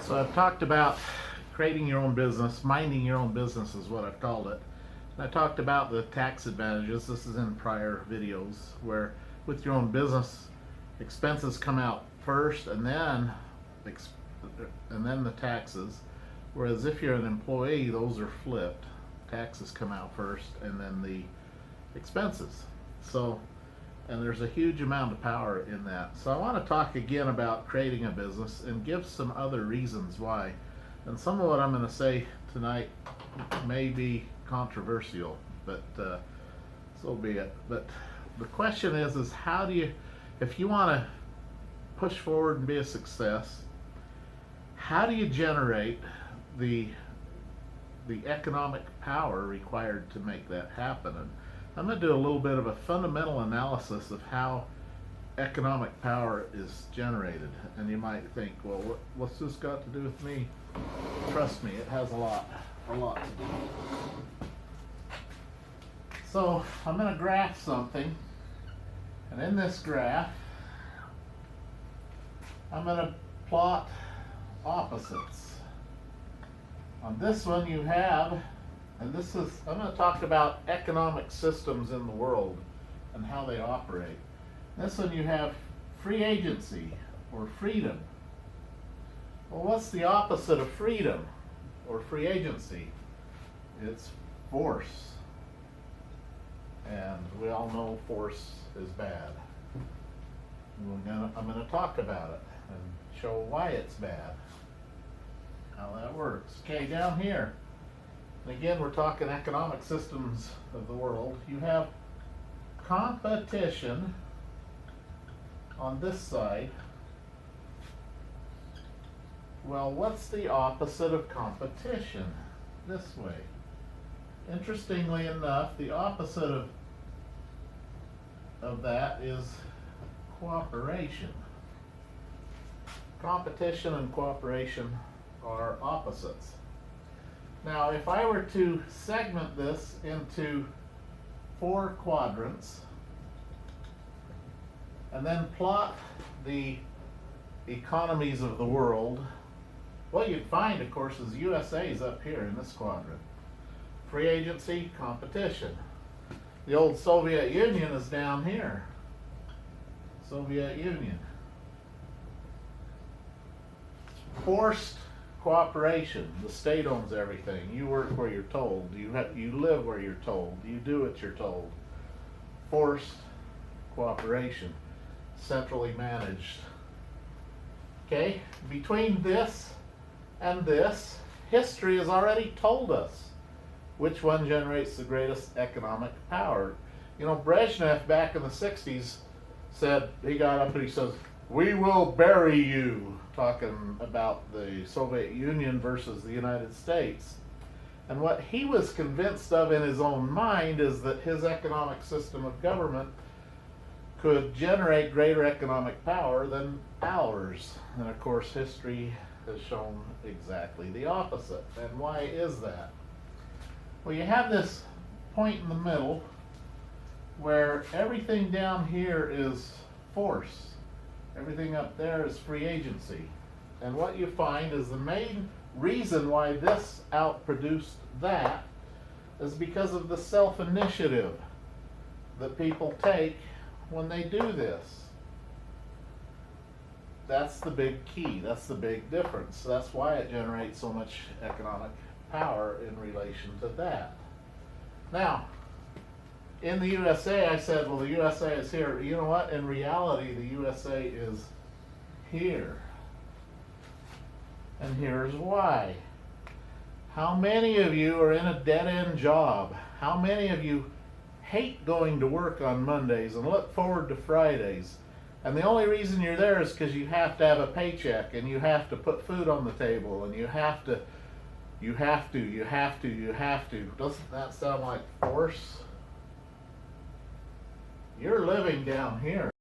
So I've talked about creating your own business, minding your own business is what I've called it. And I talked about the tax advantages. This is in prior videos where with your own business, expenses come out first and then the taxes. Whereas if you're an employee, those are flipped. Taxes come out first and then the expenses. And there's a huge amount of power in that. So I want to talk again about creating a business and give some other reasons why. And some of what I'm going to say tonight may be controversial, but so be it. But the question is how do you, if you want to push forward and be a success, how do you generate the economic power required to make that happen? And I'm going to do a little bit of a fundamental analysis of how economic power is generated. And you might think, well, what's this got to do with me? Trust me, it has a lot to do. So I'm going to graph something, and in this graph, I'm going to plot opposites. On this one you have, and I'm going to talk about economic systems in the world and how they operate. This one you have free agency or freedom. Well, what's the opposite of freedom or free agency? It's force. And we all know force is bad. I'm going to talk about it and show why it's bad, how that works. Okay, down here, and again we're talking economic systems of the world. You have competition on this side. Well, what's the opposite of competition? This way. Interestingly enough, the opposite of that is cooperation. Competition and cooperation are opposites. Now, if I were to segment this into 4 quadrants and then plot the economies of the world, what you'd find, of course, is USA is up here in this quadrant. Free agency, competition. The old Soviet Union is down here. Soviet Union. Forced cooperation. The state owns everything. You work where you're told. You live where you're told. You do what you're told. Forced cooperation. Centrally managed. Okay? Between this and this, history has already told us which one generates the greatest economic power. You know, Brezhnev back in the 60s said, he got up and he says, "We will bury you," talking about the Soviet Union versus the United States. And what he was convinced of in his own mind is that his economic system of government could generate greater economic power than ours. And of course, history has shown exactly the opposite. And why is that? Well, you have this point in the middle where everything down here is force. Everything up there is free agency. And what you find is the main reason why this outproduced that is because of the self-initiative that people take when they do this. That's the big key. That's the big difference. That's why it generates so much economic power in relation to that. Now, in the USA, I said, well, the USA is here. You know what? In reality, the USA is here. And here's why. How many of you are in a dead-end job? How many of you hate going to work on Mondays and look forward to Fridays? And the only reason you're there is because you have to have a paycheck and you have to put food on the table and you have to. Doesn't that sound like force? You're living down here.